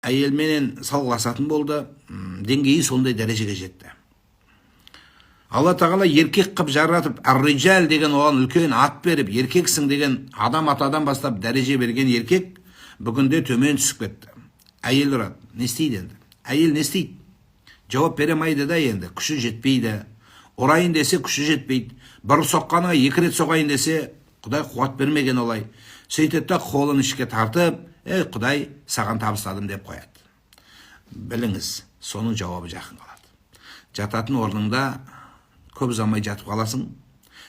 әйелменен салғыласатын болды. Деңгейі сондай дәрежеге жетті. Алла тағала еркек қып жаратып, ар-риджал деген оған үлкен ат беріп, еркексің деген адам атадан бастап дәреже берген еркек бүгінде төмен түсіп кетті. Әйел ұрады. Не істейді енді? Әйел не істейді? Жауап бере алмайды да енді. Күші жетпейді. Ұрайын десе күші жетпейді. Бір соққанға 2 рет соғайын десе, Құдай қуат бермеген олай. Сөйтеді да қолын ішке тартып, Құдай саған табыстадым деп қояды. Біліңіз, соның жауабы жақын қалады. Жататын орныңда көп ұзамай жатып қаласың.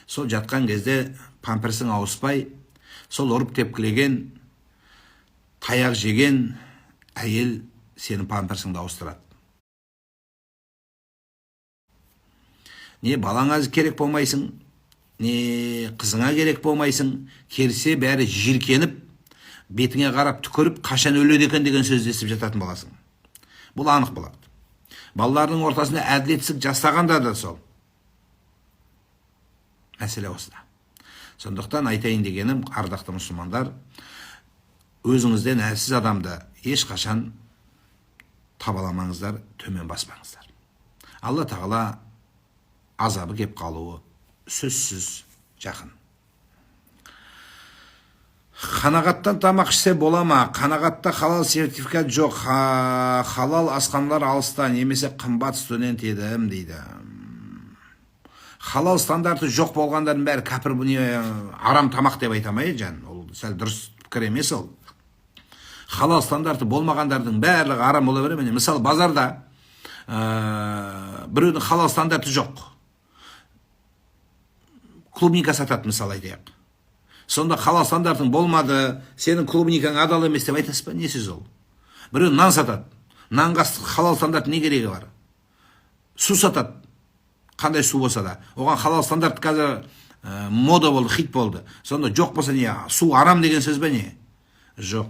Сол жатқан кезде памперсің ауыспай, сол ұрып тепкілеген, таяқ жеген әйел сенің памперсіңді ауыстырады. Не балаңа керек болмайсың, не қызыңа керек болмайсың, керсе бәрі жиркеніп, бетіңе қарап түкіріп, қашан өледі екен деген сөзді естіп жататын боласың. Бұл анық болады. Балалардың ортасында әділетсіздік жасағанда да сол. Мәселе осыда. Сондықтан айтайын дегенім, ардақты мұсылмандар, өзіңізден әлсіз адамды ешқашан табаламаңыздар, төмен баспаңыздар. Алла тағала азабы кеп қалуы сөзсіз жақын. Қанағаттан тамақ ішсе бола ма? Қанағатта халал сертификат жоқ. Халал асханалар алыста, немесе қымбат студент едім дейді. Халал стандарты жоқ болғандардың бәрі кәпір, бұны арам тамақ деп айтамайды жан. Ол сәл дұрыс пікір емес ол. Халал стандарты болмағандардың барлығы арам бола бере ме? Мысалы, базарда біреудің халал стандарты жоқ. Клубника сатады, мысалы айтайық. Сонда халал стандартың болмады, сенің клубникаң адал емес деп айтасыз ба? Не сөз ол? Біреу нан сатады. Нанға халал стандарт не керегі бар? Су сатады. Қандай су болса да. Оған халал стандарт қазір мода болды, хит болды. Сонда жоқ болса не? Су арам деген сөз бе не? Жоқ.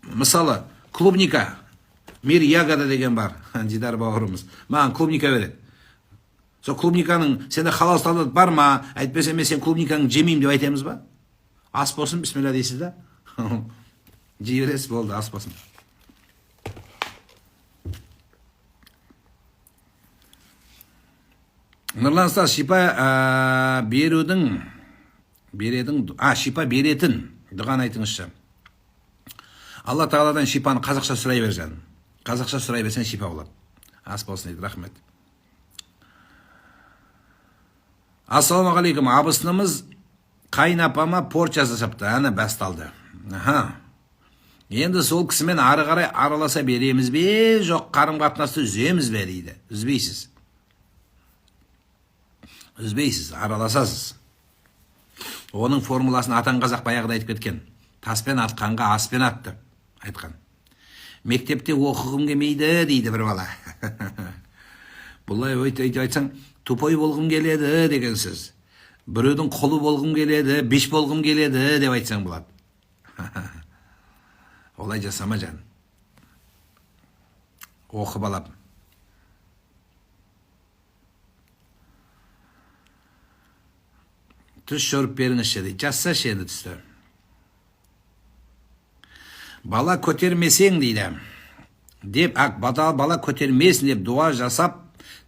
Мысалы, клубника, мир ягода деген бар. Дидар бауырымыз. Маған клубника береді. Сол клубниканың сенде халал стандарт бар ма? Әйтпесе мен сен клубниканың жемеймін деп айтамыз ба? Ас болсын, бисмилля дейсіз да? Жей бересіз, болды, ас болсын. Нұрлан ұстаз, шипа беретін дұғаны айтыңызшы. Алла тағаладан шипаны қазақша сұрай бер жаным. Қазақша сұрай берсең шипа болады. Ас болсын дейді, рахмет. Ассалаумағалейкум, абысынымыз қайнапама порча жасапты, әні басталды. Енді сол кісімен ары қарай араласа береміз бе, жоқ қарым-қатынасты үземіз бе дейді. Үзбейсіз. Үзбейсіз, араласасыз. Оның формуласын атан қазақ баяғыда айтып кеткен. Таспен атқанға аспен атты, айтқан. Мектепте оқығым келмейді дейді бір бала. Бұлай өйтіп айтсаң, тупой болғым келеді деген сөз. Біреудің қолы болғым келеді, беш болғым келеді деп айтсаң болады. Олай жасама жан. Оқы балам. Түс жорып беріңізші дейді. Жазсашы енді түсті. Бала көтермесең дейді. Бала көтермесін деп дуа жасап,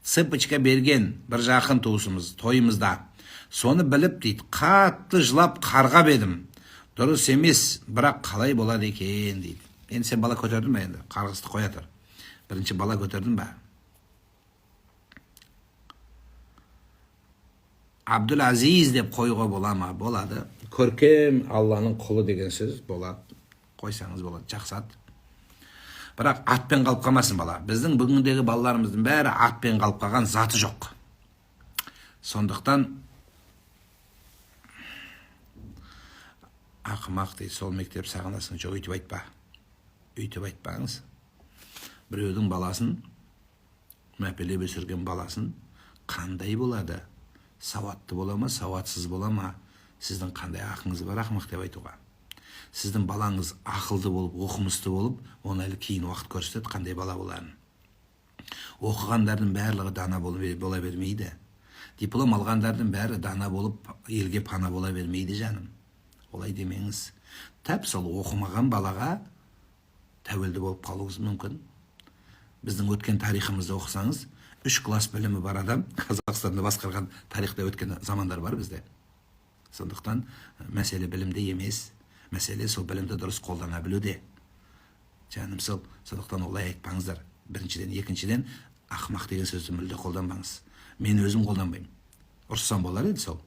цыпочка берген бір жақын туысымыз тойымызда. Соны біліп дейді, қатты жылап қарғап едім. Дұрыс емес, бірақ қалай болады екен дейді. Енді сен бала көтердің ба енді? Қарғысты қоя тұр. Бірінші бала көтердің ба? Абдул Азиз деп қойға бола ма? Болады. Көркем Алланың құлы деген сөз болады. Қойсаңыз болады, жақсы ат. Бірақ атпен қалып қалмасын бала. Біздің бүгіндегі балаларымыздың бәрі атпен қалып қалған, заты жоқ. Сондықтан ақымақ дейді, сол мектеп сағынасың, жоқ, үйтіп айтпа. Үйтіп айтпаңыз. Біреудің баласын, мәпелеп өсірген баласын қандай болады? Сауатты бола ма, сауатсыз бола ма? Сіздің қандай ақыңыз бар ақымақ деп айтуға. Сіздің балаңыз ақылды болып, оқымысты болып, оны әлі кейін уақыт көрсетеді қандай бала боларын. Оқығандардың барлығы дана бола бермейді. Диплом алғандардың бәрі дана болып, елге пана бола бермейді жаным. Олай демеңіз. Тәп сол оқымаған балаға тәуелді болып қалуыңыз мүмкін. Біздің өткен тарихымызды оқысаңыз, 3 класс білімі бар адам Қазақстанды басқарған тарихта өткен замандар бар бізде. Сондықтан мәселе білімде емес, мәселе сол білімді дұрыс қолдана білуде. Жаным сол, сондықтан олай айтпаңыздар. Біріншіден, екіншіден, ақымақ деген сөзді мүлде қолданбаңыз. Мен өзім қолданбаймын. Ұрыссам болар еді сол.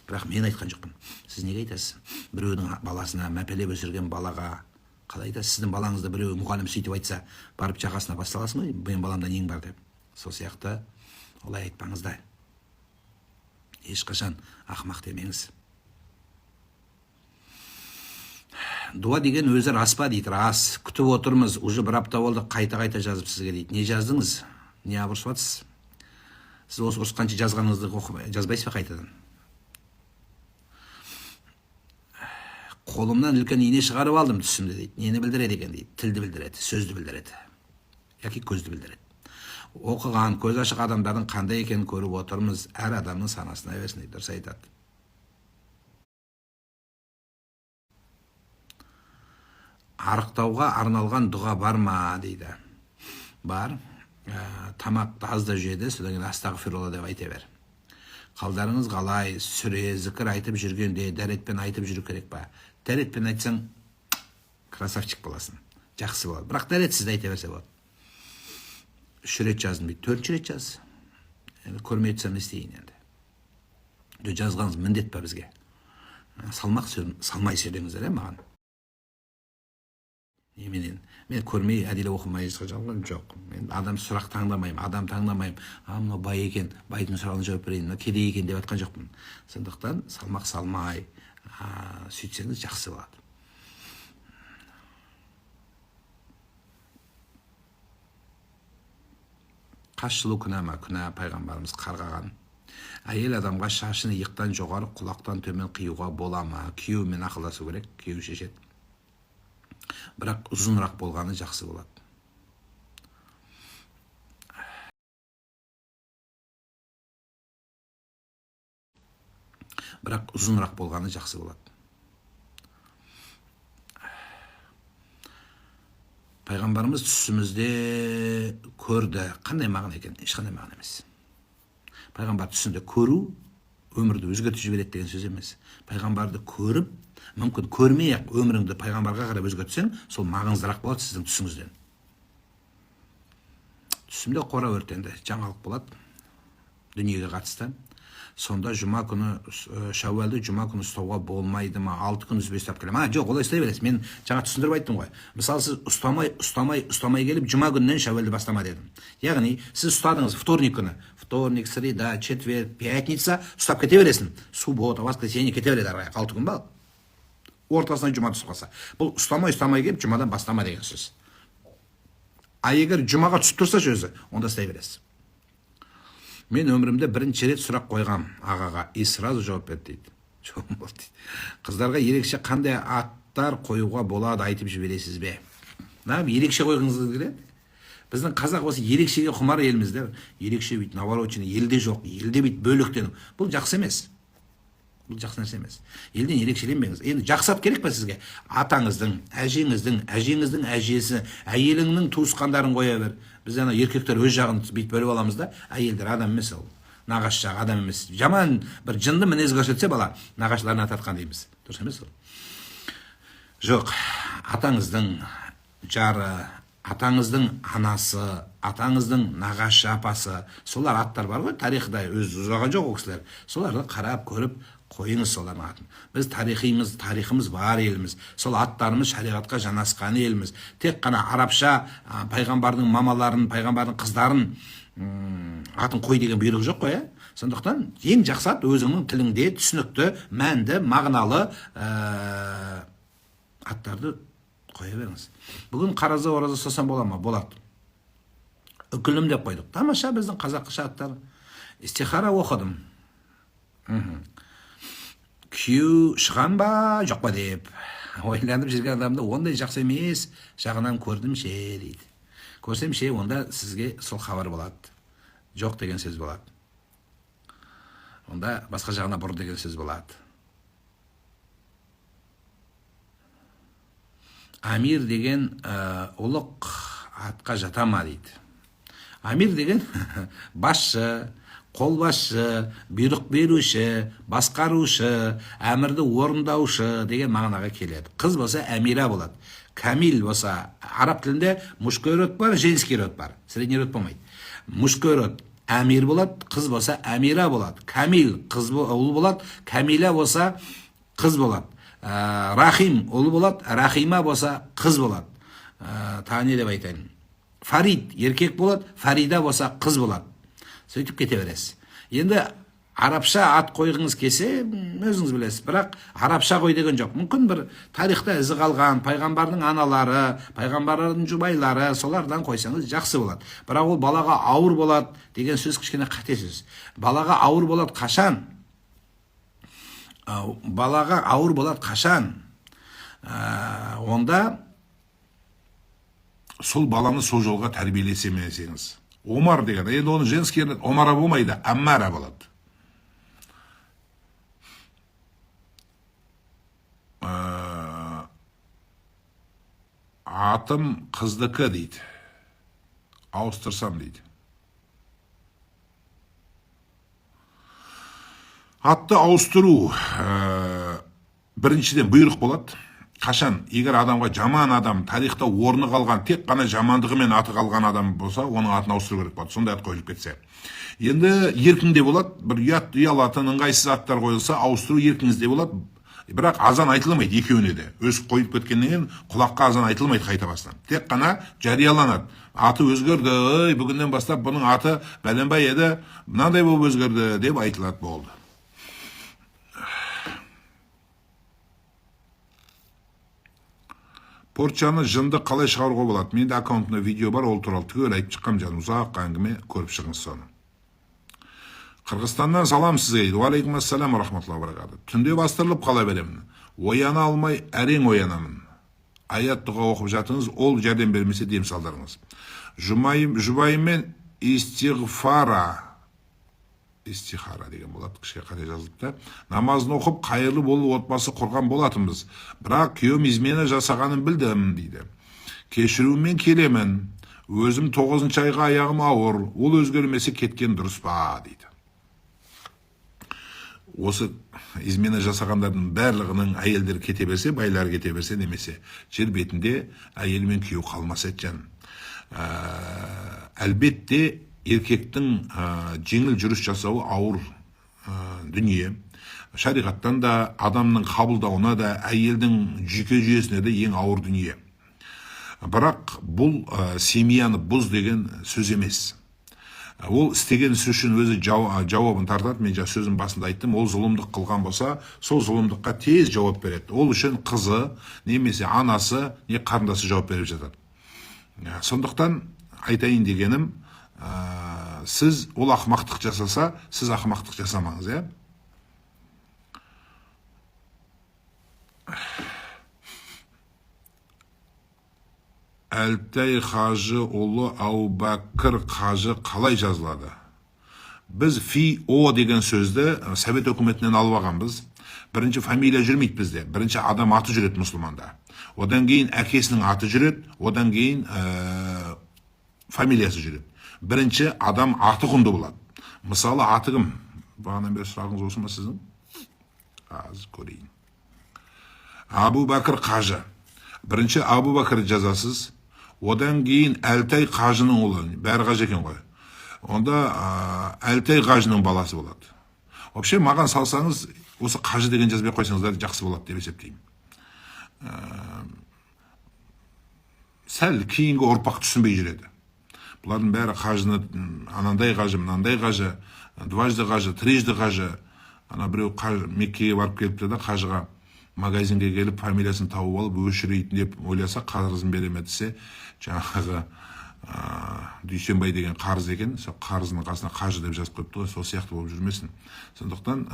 Бірақ мен айтқан жоқпын. Сіз неге айтасыз? Біреудің баласына, мәпелеп өсірген балаға қалай айтасыз? Сіздің балаңызды біреу мұғалім сөйтіп айтса, барып жағасына басталасың ғой, мен баламда нең бар деп. Сол сияқты олай айтпаңыздар. Ешқашан ақымақ демеңіз. Дуа деген өзі рас па дейді. Рас. Күтіп отырмыз. Уже бір апта болды, қайта-қайта жазып сізге дейді. Не жаздыңыз? Не ұрысыватсыз? Сіз осы ұрысқанша жазғаныңызды жазбайсыз ба қайтадан? Қолымнан үлкен ине шығарып алдым түсімді дейді. Нені білдіреді екен дейді. Тілді білдіреді, сөзді білдіреді. Яки көзді білдіреді. Оқыған, көз ашық адамдардың қандай екенін көріп отырмыз. Әр адамның санасына берсін дейді. Дұрыс айтады. Арықтауға арналған дұға бар ма дейді. Бар. Тамақты аз да жеді, содан кейін астағфирулла деп айта бер. Қалдарыңыз қалай, сүре, зікір айтып жүргенде дәретпен айтып жүру керек па? Дәретпен айтсаң, красавчик боласың. Жақсы болады. Бірақ дәретсіз айта берсе болады. 3 рет жаздым дейді, 4 рет жаз. Көрмей тұрсам не істейін енді. Жазғаныңыз міндет па бізге? Салмай сөйлеңіздер, маған. Мен көрмей әдейі оқымай жазған жоқ. Мен адам сұрақ таңдамаймын, адам таңдамаймын. Мынау бай екен, байдың сұрағына жауап берейін, мынау кедей екен деп айтқан жоқпын. Сондықтан салмақ салмай сөйтсеңіз жақсы болады. Қаш жылу күнә ма? Күнә, пайғамбарымыз қарғаған. Әйел адамға шашын иықтан жоғары, құлақтан төмен қиюға бола ма? Күйеуімен ақылдасу керек, күйеуі шешеді. Бірақ ұзынырақ болғаны жақсы болады. Бірақ ұзынырақ болғаны жақсы болады. Пайғамбарымыз түсімізде көрді. Қандай мағына екен? Ешқандай мағына емес. Пайғамбар түсінде көру өмірді өзгертіп жібереді деген сөз емес. Пайғамбарды көріп, мүмкін көрмей-ақ өміріңді пайғамбарға қарап өзгертсең, сол маңыздырақ болады сіздің түсіңізден. Түсімде қора өртенді, жаңалық болады дүниеге қатысты. Сонда жұма күні, шәуәлді жұма күні ұстауға болмайды ма? 6 күн үзбей ұстап келем. Жоқ, олай істей бересіз. Мен жаңа түсіндіріп айттым ғой. Мысалы, сіз ұстамай келіп, жұма күнінен шәуәлді бастама дедім. Яғни, сіз ұстадыңыз вторник күні. Вторник, среда, четверг, пятница ұстап кете бересің. Суббота, воскресенье кете береді арғай. 6 күн ба? Ортасынан жұма түсіп қалса. Бұл ұстамай келіп, жұмадан бастама деген сөз. А егер жұмаға түсіп тұрса өзі, онда істей бересіз. Мен өмірімде бірінші рет сұрақ қойғам ағаға, и сразу жауап берді дейді. Қыздарға ерекше қандай аттар қоюға болады айтып жібересіз бе? Ерекше қойғыңыз келеді? Біздің қазақ осы ерекшеге құмар елімізде. Ерекше бүйт, навороченный, елде жоқ, елде бүйт бөліктену. Бұл жақсы емес. Бұл жақсы нәрсе емес. Елден ерекшеленбеңіз. Енді жақсап керек па сізге? Атаңыздың, әжеңіздің әжесі, әйеліңнің туысқандарын қоя бер. Біз ана еркектер өз жағын бит бөліп аламыз да, әйелдер адам емес ол. Нағаш жағы адам емес. Жаман бір жынды мінез көрсетсе бала, нағашыларына тартқан дейміз. Дұрыс емес ол. Жоқ, атаңыздың жары, атаңыздың анасы, атаңыздың нағашы апасы, солар аттар бар ғой, тарихта өз ұзаған жоқ ол кісілер. Соларды қарап, көріп, қойыңыз солардың атын. Біз тарихымыз бар еліміз. Сол аттарымыз шариғатқа жанасқан еліміз. Тек қана арабша пайғамбардың мамаларын, пайғамбардың қыздарын атын қой деген бұйрық жоқ қой. Сондықтан ең жақсы ат өзіңнің тіліңде түсінікті, мәнді, мағыналы аттарды қоя беріңіз. Бүгін қараза ораза ұстасам бола ма? Болады. Үкілім деп қойдық. Тамаша біздің қазақша аттар. Истихара оқыдым. Күйеу шыған ба, жоқ па деп ойланып жүрген адамды ондай жақсы емес жағынан көрдім ше дейді. Көрсем ше, онда сізге сол хабар болады. Жоқ деген сөз болады. Онда басқа жағына бұр деген сөз болады. Амир деген ұлық атқа жата ма дейді. Амир деген басшы, қолбасшы, бұйрық беруші, басқарушы, әмірді орындаушы деген мағынаға келеді. Қыз болса әмира болады. Камил болса араб тілінде мужской род бар, женский род бар. Средний род болмайды. Мужской род әмир болады, қыз болса әмира болады. Камил ұл болады, камила болса қыз болады. Рахим ұл болады, рахима болса қыз болады. Тағы не деп айтайын? Фарид еркек болады, фарида болса қыз болады. Сөйтіп кете бересіз. Енді арабша ат қойғыңыз келсе, өзіңіз білесіз. Бірақ арабша қой деген жоқ. Мүмкін бір тарихта ізі қалған пайғамбардың аналары, пайғамбардың жұбайлары, солардан қойсаңыз жақсы болады. Бірақ ол балаға ауыр болады деген сөз кішкене қате сөз. Балаға ауыр болады қашан? Балаға ауыр болады қашан? Онда сол баланы сол жолға тәрбиелесемесеңіз. Омар деген, енді оны женский Омара болмайды, Аммара болады. Атым қыздікі дейді. Ауыстырсам дейді. Атты ауыстыру біріншіден бұйрық болады. Қашан, егер адамға жаман адам, тарихта орны қалған, тек қана жамандығымен аты қалған адам болса, оның атын ауыстыру керек болады. Сондай ат қойылып кетсе. Енді еркінде болады, бір ұялатын, ыңғайсыз аттар қойылса, ауыстыру еркіңізде болады. Бірақ азан айтылмайды екеуіне де. Өз қойып кеткеннен құлаққа азан айтылмайды қайта бастан. Тек қана жарияланады. Аты өзгерді, бүгіннен бастап бұның аты бәленбай еді, мынандай болып өзгерді деп айтылады болды. Порчаны жынды қалай шығаруға болады? Менде аккаунтында видео бар, ол туралы түгел айтып шыққам, жаным, ұзақ әңгіме, көріп шығыңыз соны. Қырғызстаннан салам сізге. Уалейкум ассалам рахматуллахи баракату. Түнде бастырылып қала беремін. Ояна алмай әрең оянамын. Аят дұға оқып жатыңыз, ол жәрдем бермесе дем салдарыңыз. Жұбайымен истихара деген болады, кішке қате жазылыпты. Намазын оқып, қайырлы болып отбасы құрған болатынбыз. Бірақ күйеуім измена жасағанын білдім дейді. Кешірумен келемін. Өзім 9-шы айға аяғым ауыр. Ол өзгермесе кеткен дұрыс па дейді. Осы измена жасағандардың барлығының әйелдер кете берсе, байлар кете берсе немесе жер бетінде әйел мен күйеу қалмас еткен. Әлбетте еркектің жеңіл жүріс жасауы ауыр дүние. Шариғаттан да, адамның қабылдауына да, әйелдің жүйке жүйесіне де ең ауыр дүние. Бірақ бұл семьяны бұз деген сөз емес. Ол істеген іс үшін өзі жауабын тартады. Мен сөзім басында айттым, ол зұлымдық қылған болса, сол зұлымдыққа тез жауап береді. Ол үшін қызы, немесе анасы, не қарындасы жауап беріп жатады. Сондықтан айтайын дегенім, сіз ол ақымақтық жасаса, сіз ақымақтық жасамаңыз, е? Әлтай қажы ұлы Әубәкір қажы қалай жазылады? Біз Фи-О деген сөзді Совет өкіметінен алып алғанбыз. Бірінші фамилия жүрмейді бізде. Бірінші адам аты жүреді мұсылманда. Одан кейін әкесінің аты жүреді, одан кейін фамилиясы жүреді. Бірінші адам аты құнды болады. Мысалы, аты кім? Бағанан бері сұрағыңыз осы ма сіздің? Аз көрейін. Әбу-Бәкір қажы. Бірінші Әбу-Бәкір жазасыз. Одан кейін Әлтай қажының ұлы. Бәрі қажы екен ғой. Онда Әлтай қажының баласы болады. Вообще, маған салсаңыз, осы қажы деген жазбай қойсаңыздар жақсы болады деп есептеймін. Сәл кейінгі ұрпақ түсінбей жүреді. Бұлардың бәрі қажыны, анандай қажы, мынандай қажы, дважды қажы, трижды қажы. Ана біреу Меккеге барып келіпті да, қажыға магазинге келіп, фамилиясын тауып алып, өшірейтін деп ойласа, қарызын береме десе, жаңағы Дүйсенбай деген қарыз екен, сол қарызының қасына қажы деп жазып қойыпты ғой, сол сияқты болып жүрмесін. Сондықтан,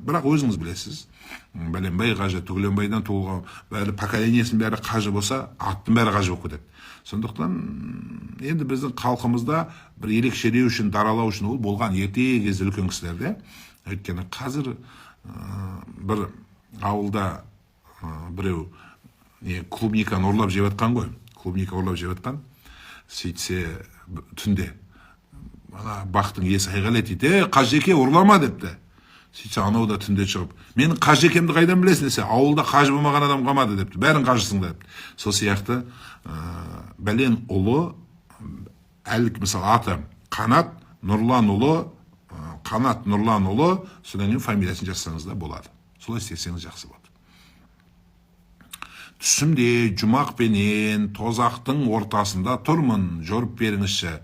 бірақ өзіңіз білесіз, бәленбай қажы, түгіленбайдан туылған, бәрі поколениясының бәрі қажы болса, аттың бәрі қажы болып кетеді. Сондықтан, енді біздің халқымызда бір ерекшелеу үшін, даралау үшін ол болған ерте кезде үлкен кісілерде. Өйткені қазір бір ауылда біреу клубниканы ұрлап жеп жатқан ғой. Клубника ұрлап жеп жатқан. Сөйтсе түнде ана бақтың иесі айғайлайды дейді, қажеке ұрлама депті. Сөйтсе анау да түнде шығып, менің қажекемді қайдан білесің десе, ауылда қажы болмаған адам қалмады депті, бәрін қажысың депті. Сол сияқты бәлен ұлы, әлік мысалы аты Қанат Нұрланұлы, содан кейін фамилиясын жазсаңыз да болады. Солай істесеңіз жақсы болады. Түсімде жұмақ пенен тозақтың ортасында тұрмын, жорып беріңізші.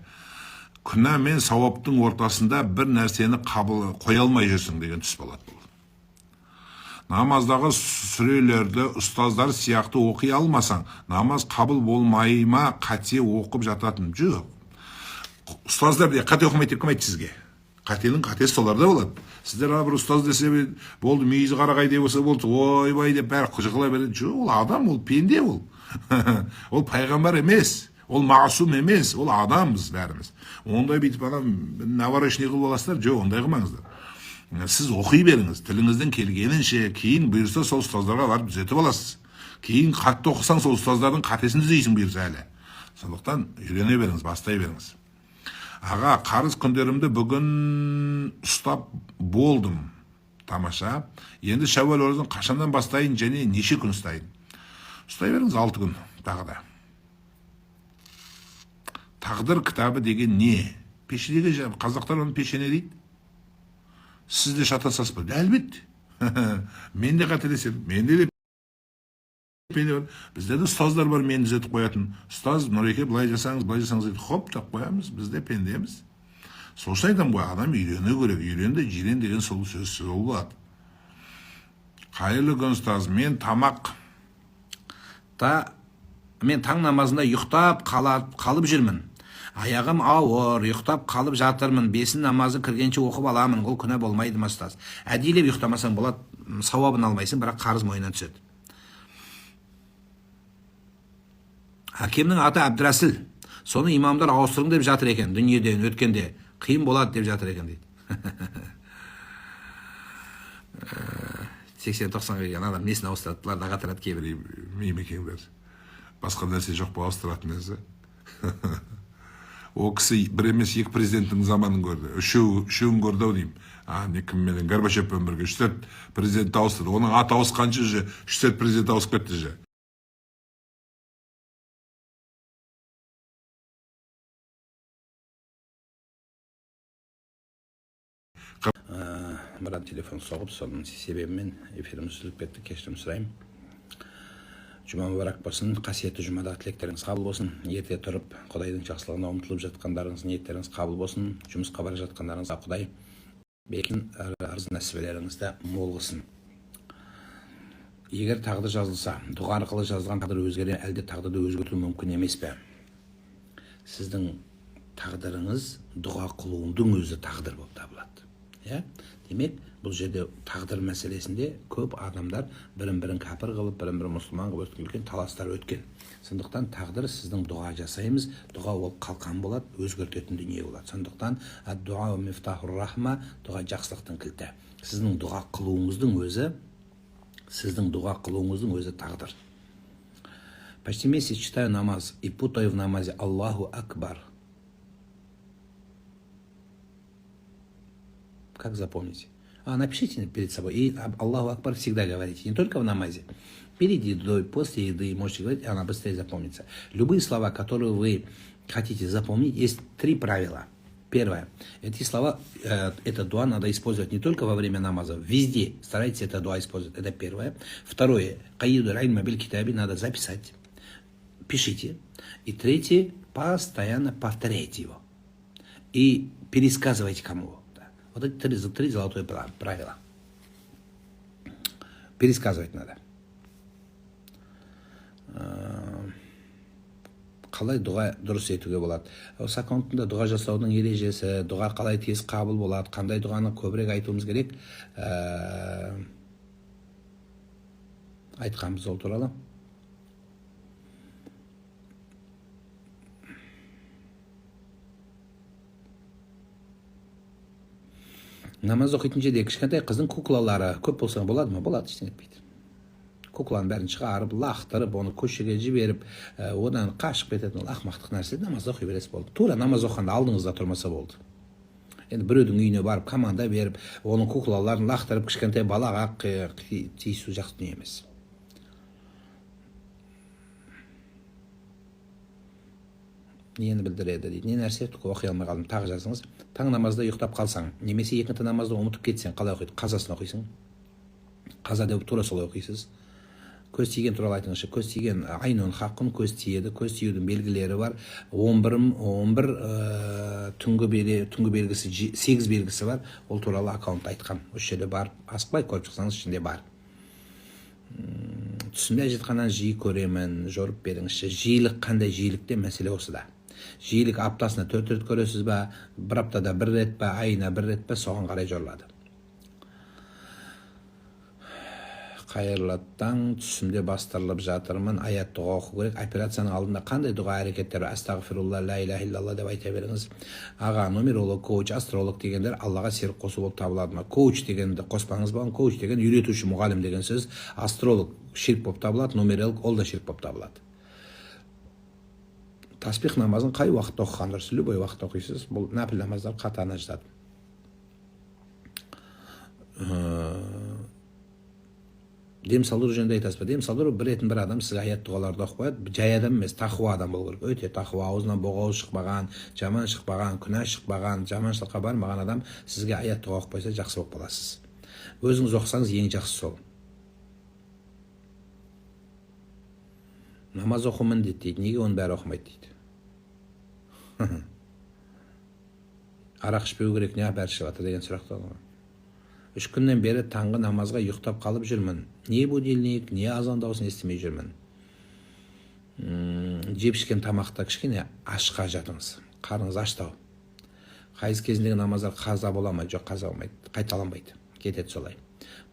Күнә мен сауаптың ортасында бір нәрсені қоя алмай жүрсің деген түс болады бұл. Намаздағы сүрелерді ұстаздар сияқты оқи алмасаң, намаз қабыл болмай ма, қате оқып жататын? Жоқ. Ұстаздар де қате оқымайды деп кім айтты сізге? Қатенің қатесі соларда болады. Сіздер бір ұстаз десе болды, мүйізі қарағайдай болса болды, ойбай деп бәрі жығыла береді. Жоқ, ол адам, ол пенде ол. Ол пайғамбар емес. Ол маусум емес, ол адамбыз бәріміз. Ондай бүйтіп наворочный қылып аласыздар, жоқ, ондай қылмаңыздар. Сіз оқи беріңіз, тіліңізден келгенінше, кейін бұйырса сол ұстаздарға барып түзетіп аласыз. Кейін қатты оқысаң, сол ұстаздардың қатесін түзейсің бұйырса әлі. Сондықтан үйрене беріңіз, бастай беріңіз. Аға, қарыз күндерімді бүгін ұстап болдым. Тамаша. Енді Шәуәл оразаны қашаннан бастайын және неше күн ұстайын? Ұстай беріңіз 6 күн тағы да. Тағдыр кітабы деген не? Пешенеге жабы. Қазақтар оны пешене дейді. Сіз де шатасасыз ба? Әлбетте. Мен де қателесемін. Менде де пенде бар. Бізде де ұстаздар бар, мені түзетіп қоятын. Ұстаз, Нұреке, былай жасаңыз дейді. Хоп, тап қоямыз. Біз де пендеміз. Сосын айтам ғой, адам үйрену керек. Үйренді, жирен деген сол сөз болады. Қайырлы күн ұстаз, мен таң намазында ұйықтап қалып жүрмін. Аяғым ауыр, ұйықтап қалып жатырмын. Бесін намазы кіргенше оқып аламын. Ол күнә болмайды ма ұстаз? Әдейілеп ұйықтамасаң болады, сауабын алмайсың, бірақ қарыз мойнынан түседі. Әкемнің аты Әбдірәсіл. Соны имамдар ауыстырың деп жатыр екен, дүниеден өткенде. Қиын болады деп жатыр екен дейді. 80-90 келген адам несін ауыстырады? Бұлар да қатырады кейбір мемекеңдер. Басқа нәрсе жоқ па ауыстыратын нәрсе? О кісі бір емес 2 президенттің заманын көрді. Үшеуін көрді ау деймін. Кімменен Горбачевпен бірге 3-4 президент ауыстырды. Оның аты ауысқанша 3-4 президент ауысып кетті же. Бірақ телефон соғып, соның себебімен эфиріміз үзіліп кетті. Кешірім сұраймын. Жұма мүбәрәк болсын, қасиетті жұмада тілектеріңіз қабыл болсын. Ерте тұрып, Құдайдың жақсылығына ұмтылып жатқандарыңыз, ниеттеріңіз қабыл болсын. Жұмысқа бара жатқандарыңызға Құдай берекетін, арыз нәсібелеріңізді мол қылсын. Егер тағдыр жазылса, дұға арқылы жазылған тағдыр өзгере, әлде тағдырды өзгерту мүмкін емес пе? Сіздің тағдырыңыз дұға қылуыңдың өзі тағдыр болып табылады. Демек, бұл жерде тағдыр мәселесінде көп адамдар бірін-бірін кәпір қылып, бірін-бірін мұсылман қылып өткен таластар өткен. Сондықтан тағдыр сіздің дұға жасаймыз, дұға ол қалқан болады, өзгертетін дүние болады. Сондықтан дуа мифтахур рахма, дұға жақсылықтың кілті. Сіздің дұға қылуыңыздың өзі тағдыр. Почти месяц читаю намаз и путаю в намазе Аллаху Акбар. Как запомните? Напишите перед собой. И Аллаху Акбар всегда говорите. Не только в намазе. Перед едой, после еды можете говорить, и она быстрее запомнится. Любые слова, которые вы хотите запомнить, есть 3 правила. Первое. Эти слова, это дуа надо использовать не только во время намаза. Везде старайтесь это дуа использовать. Это первое. Второе. Каиду райль биль китаби надо записать. Пишите. И третье. Постоянно повторяйте его. И пересказывайте кому. Вот эти 3 золотое правила. Пересказывать надо. Қалай дұға дұрыс етуге болады? Осы аккаунтында дұға жасаудың ережесі, дұға қалай тез қабыл болады, қандай дұғаны көбірек айтуымыз керек? Айтқанбыз ол туралы. Намаз оқитын жерде кішкентай қыздың куклалары көп болса болады ма? Болады, ештеңе етпейді. кукланың бәрін шығарып лақтырып оны көшеге жіберіп одан қашып кететін ол ақымақтық нәрсе. Намаз оқи бересіз болды. Тура намаз оқығанда алдыңызда тұрмаса болды. Енді біреудің үйіне барып команда беріп оның куклаларын лақтырып кішкентай балаға тиісу жақсы дүние емес. Нені білдіреді дейді. Не нәрсе оқи алмай қалдым, тағы жазыңыз. Таң намазда ұйықтап қалсаң, немесе екінші намазды ұмытып кетсең, қалай оқиды? Қазасын оқисың. Қаза деп тура солай оқисыз. Көз тиген туралы айтыңызшы. Көз тиген айнун хаққын, көз тиеді. Көз тиюдің белгілері бар. 11 түнгі белгісі, 8 белгісі бар. Ол туралы аккаунт айтқан. Осы жерде бар. Асықпай көріп шықсаңыз ішінде бар. Түсімде әжетхананы жиі көремін, жорып беріңізші. Жиілік қандай жиілікте? Мәселе осыда. Жиілік аптасына 4 рет көресіз ба, бір аптада 1 рет па, айына 1 рет па, соған қарай жорылады. Қайырлы таң, түсімде бастырылып жатырмын, аят дұға оқу керек. Операцияның алдында қандай дұға әрекеттер? Астағфирулла, ла иляха иллалла деп айта беріңіз. Аға, нумеролог, коуч, астролог дегендер Аллаға серік қосу болып табылады ма? Коуч дегенді қоспаңыз ба? Коуч деген үйретуші, мұғалім деген сөз. Астролог ширк болып табылады, нумеролог ол да ширк болып табылады. Таспих намазын қай уақытта оқыған дұрыс? Любой уақытта оқисыз. Бұл нәпіл намаздар қатарына жатады. Дем салдыру жөнінде айтасыз ба? Дем салдыру білетін бір адам сізге аят дұғаларды оқып қояды. Жай адам емес, тақуа адам болу керек. Өте тақуа, аузынан боғауыз шықпаған, жаман шықпаған, күнә шықпаған, жаманшылыққа бармаған адам сізге аят дұға оқып қойса жақсы болып қаласыз. Өзіңіз оқысаңыз ең жақсы сол. Намаз оқу міндет дейді. Неге оның бәрі оқымайды дейді? Арақ ішпеу керек, не бәрі ішіп жатыр деген сұрақ тұр ғой. 3 күннен бері таңғы намазға ұйықтап қалып жүрмін. Не будильник, не азан дауысын естімей жүрмін. Жеп ішкен тамақта кішкене ашқа жатыңыз. Қарныңыз аштау. Қайыз кезіндегі намаздар қаза бола ма? Жоқ, қаза болмайды. Қайталанбайды. Кетеді солай.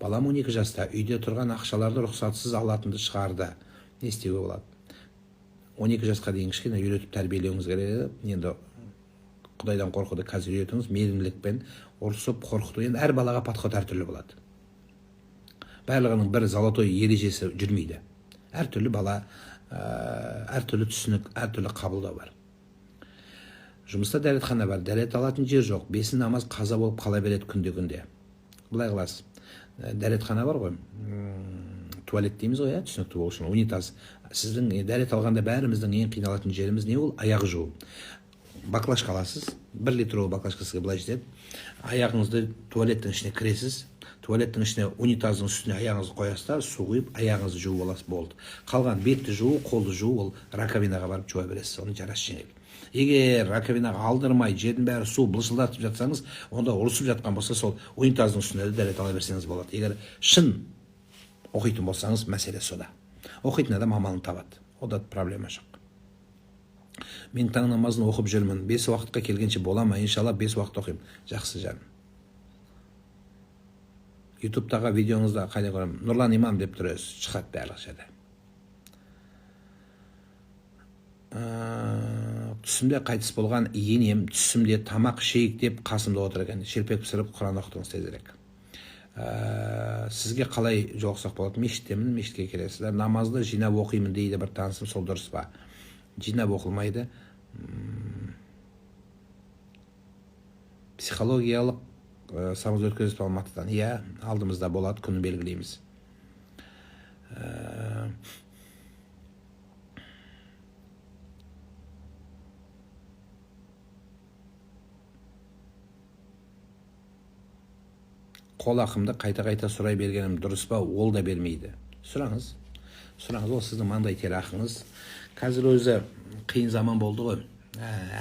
Балам 12 жаста үйде тұрған ақшаларды рұқсатсыз алатынды шығарды. Не істеуге болады? 12 жасқа дейін кішкене үйретіп тәрбиелеуіңіз керек. Енді Құдайдан қорқуды қазір үйретіңіз, мейірімділікпен ұрсып қорқыту. Енді әр балаға подход әртүрлі болады. Барлығының бір золотой ережесі жүрмейді. Әртүрлі бала, әртүрлі түсінік, әртүрлі қабылдау бар. Жұмыста дәретхана бар, дәрет алатын жер жоқ. 5 намаз қаза болып қала береді күнде-күнде. Бұлай қыласыз. Дәретхана бар ғой, туалет дейміз ғой, түсінікті болу үшін, унитаз. Сіздің дәрет алғанда бәріміздің ең қиналатын жеріміз не ол? Аяқ жуу. Баклажка аласыз, 1 литрлі баклажкасыға былай жетеді. Аяғыңызды туалеттің ішіне кіресіз, туалеттің ішіне унитаздың үстіне аяғыңызды қоясыздар, су құйып, аяғыңызды жуып аласыз, болды. Қалған бетті жуу, қолды жуу, ол раковинаға барып жуа бересіз, оны жарасы жеңіл. Егер раковинаға алдырмай, жердің бәрі су былшылдатып жатсаңыз, онда ұрысып жатқан болса, сол унитаздың үстіне дәрет ала берсеңіз болады. Егер шын оқитын болсаңыз, мәселе сода. Оқитын адам амалын табады. Ода проблема жоқ. Мен таң намазын оқып жүрмін. 5 уақытқа келгенше бола ма? Иншалла 5 уақыт оқимын. Жақсы жаным. Ютубтағы видеоңызда қайда көремін? Нұрлан имам деп тұрыз, шығады барлық жерде. Түсімде қайтыс болған енем, түсімде тамақ ішейік деп қасымда отыр екен. Шелпек пісіріп, Құран оқытыңыз тезірек. Сізге қалай жолықсақ болады? Мешіттемін, мешітке келесіздер. Намазды жинап оқимын дейді бір танысым, сол дұрыс па? Жинап оқылмайды. Психологиялық самыз өткізіп Алматыдан. Иә, алдымызда болады, күні белгілейміз. Қол ақымды қайта-қайта сұрай бергенім дұрыс па? Ол да бермейді. Сұраңыз. Сұраңыз, ол сіздің маңдай тер ақыңыз. Қазір өзі қиын заман болды ғой.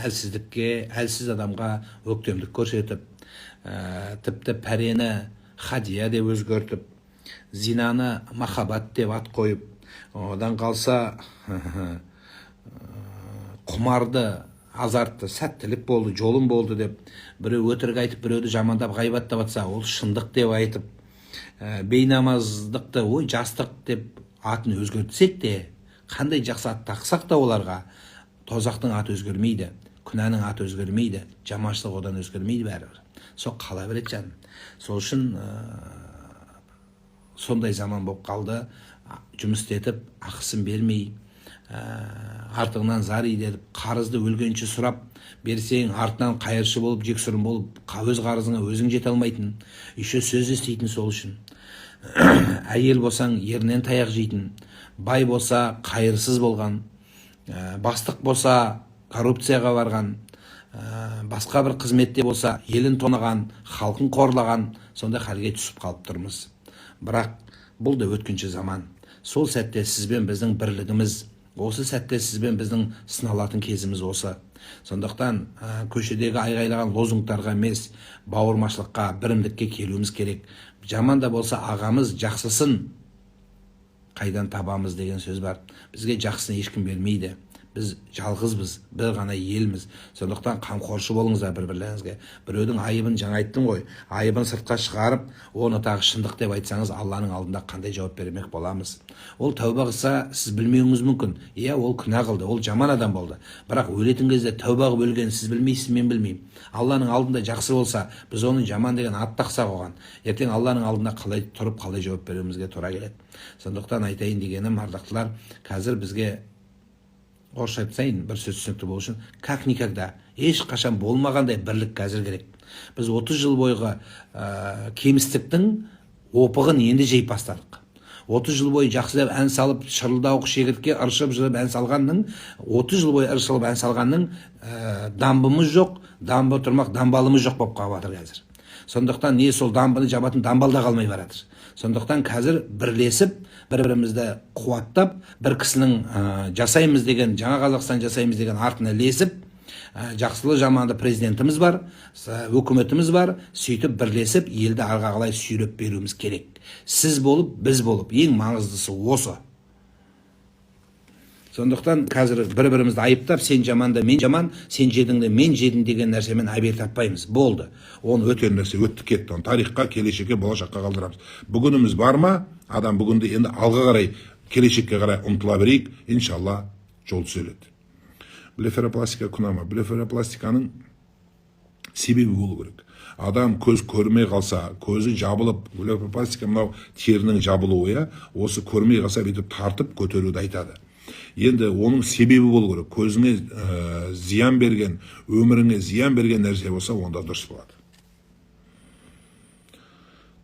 Әлсіздікке, әлсіз адамға өктемдік көрсетіп, тіпті пәрені хадия деп өзгертіп, зинаны махаббат деп ат қойып, одан қалса құмарды, азартты, сәттілік болды, жолым болды деп, біреу өтірік айтып, біреуді жамандап, ғайбаттап атса, ол шындық деп айтып, бейнамаздықты, жастық деп атын өзгертсек те, қандай жақсы ат тақсақ та оларға, тозақтың аты өзгермейді, күнәнің аты өзгермейді, жаманшылық одан өзгермейді бәрібір. Сол қала береді жаным. Сол үшін сондай заман болып қалды. жұмыс істетіп ақысын бермей, артығынан зар етіп, қарызды өлгенше сұрап берсең, артынан қайыршы болып, жексұрын болып, өз қарызыңа өзің жете алмайтын, еще сөз естейтін сол үшін. Әйел болсаң, ерінен таяқ жейтін, бай болса, қайырсыз болған, бастық болса, коррупцияға барған, басқа бір қызметте болса, елін тонаған, халқын қорлаған, сондай халге түсіп қалып тұрмыз. Бірақ бұл да өткінші заман. Сол сәтте сізбен біздің бірлігіміз, осы сәтте сізбен біздің сыналатын кезіміз осы. Сондықтан көшедегі айғайлаған лозунгтарға емес, бауырмашылыққа, бірімдікке келуіміз керек. Жаман да болса ағамыз жақсысын қайдан табамыз деген сөз бар. Бізге жақсыны ешкім бермейді. Біз жалғызбыз, бір ғана елміз. Сондықтан қамқоршы болыңыздар бір-бірлеріңізге. Біреудің айыбын, жаңа айттым ғой, айыбын сыртқа шығарып, оны тағы шындық деп айтсаңыз, Алланың алдында қандай жауап бермек боламыз? Ол тәуба қылса, сіз білмеуіңіз мүмкін. Иә, ол күнә қылды, ол жаман адам болды. Бірақ өлетін кезде тәуба қылып өлгенін сіз білмейсіз, мен білмеймін. Алланың алдында жақсы болса, біз оның жаман деген ат тақсақ оған, ертең Алланың алдында қалай тұрып, қалай жауап беруімізге тура келеді. Сондықтан айтайын дегенім, ардақтылар, қазір бізге орысша айтсайын, бір сөз түсінікті болу үшін, как никогда, ешқашан болмағандай бірлік қазір керек. Біз 30 жыл бойғы кемістіктің опығын енді жей бастадық. 30 жыл бойы жақсы деп ән салып, шырылдауық шегіртке ыршып жүріп ән салғанның, 30 жыл бойы ыршылып ән салғанның дамбымыз жоқ, дамбы тұрмақ дамбалымыз жоқ болып қалып жатыр қазір. Сондықтан не сол дамбыны жабатын дамбал да қалмай баратыр. Сондықтан қазір бірлесіп, бір-бірімізді қуаттап, бір кісінің жасаймыз деген, жаңа Қазақстан жасаймыз деген артына ілесіп, жақсылы жаманды президентіміз бар, өкіметіміз бар, сөйтіп бірлесіп, елді арға қалай сүйреп беруіміз керек. Сіз болып, біз болып, ең маңыздысы осы. Сондықтан қазір бір-бірімізді айыптап, сен жаманда мен жаман, сен жедіңді мен жедім деген нәрсемен әбер таппаймыз. Болды. Оны өткен нәрсе өтті кетті. Оны тарихқа, келешекке, болашаққа қалдырамыз. Бүгініміз бар ма? Адам бүгінді енді алға қарай, келешекке қарай ұмтыла берейік. Иншалла жол түзеледі. Блефаропластика күнә ма? Блефаропластиканың себебі болу керек. Адам көз көрмей қалса, көзі жабылып, блефаропластика мынау терінің жабылуы, осы көрмей қалса бүйтіп тартып көтеруді айтады. Енді оның себебі болу керек. Көзіңе зиян берген, өміріңе зиян берген нәрсе болса, онда дұрыс болады.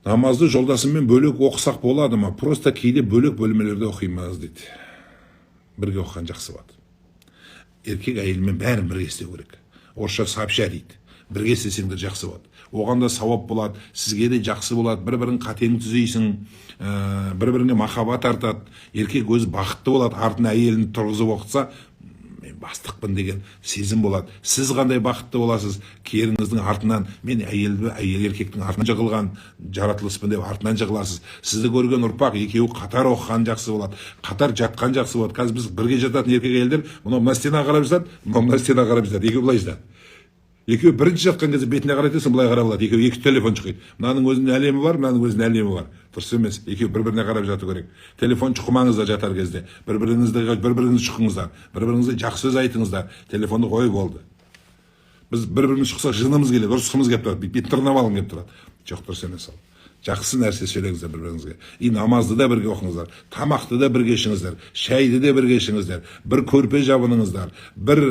Намазды жолдасымен бөлек оқысақ болады ма? Просто кейде бөлек бөлмелерде оқимыз дейді. Бірге оқыған жақсы болады. Еркек әйелмен бәрін бірге істеу керек. Орысша сообща дейді. Бірге істесеңдер жақсы болады. Оған да сауап болады, сізге де жақсы болады, бір-бірін қатең түзейсің, бір-біріңе махаббат артады, еркек өзі бақытты болады, артына әйелін тұрғызып оқытса, мен бастықпын деген сезім болады. Сіз қандай бақытты боласыз, керіңіздің артынан, мен әйел еркектің артынан жығылған жаратылыспын деп артынан жығыласыз. Сізді көрген ұрпақ екеуі қатар оқыған жақсы болады, қатар жатқан жақсы болады. Қазір біз бірге жататын еркек әйелдер, мына стенаға қарап жатады, мына стенаға қарап жатады, екеуі былай жатады. Екеуі бірінші жатқан кезде бетіне қарайтын, былай қарап алады. Екеуі екі телефон шұқиды. Мынаның өзінің әлемі бар, мынаның өзінің әлемі бар. Дұрыс емес. Екеуі бір-біріне қарап жату керек. Телефон шұқымаңыздар жатар кезде. Бір-біріңізді шұқыңыздар. Бір-біріңізге жақсы сөз айтыңыздар. Телефонды қойып болды. Біз бір-біріміз шұқсақ жынымыз келеді, ұрысқымыз келіп тұрады. Бет тырнап алғым келіп тұрады. Жоқ, дұрыс емес ол. Жақсы нәрсе сөйлеңіздер бір-біріңізге. Намазды да бірге оқыңыздар, тамақты да бірге ішіңіздер, шайды да бірге ішіңіздер, бір көрпе жабыныңыздар, бір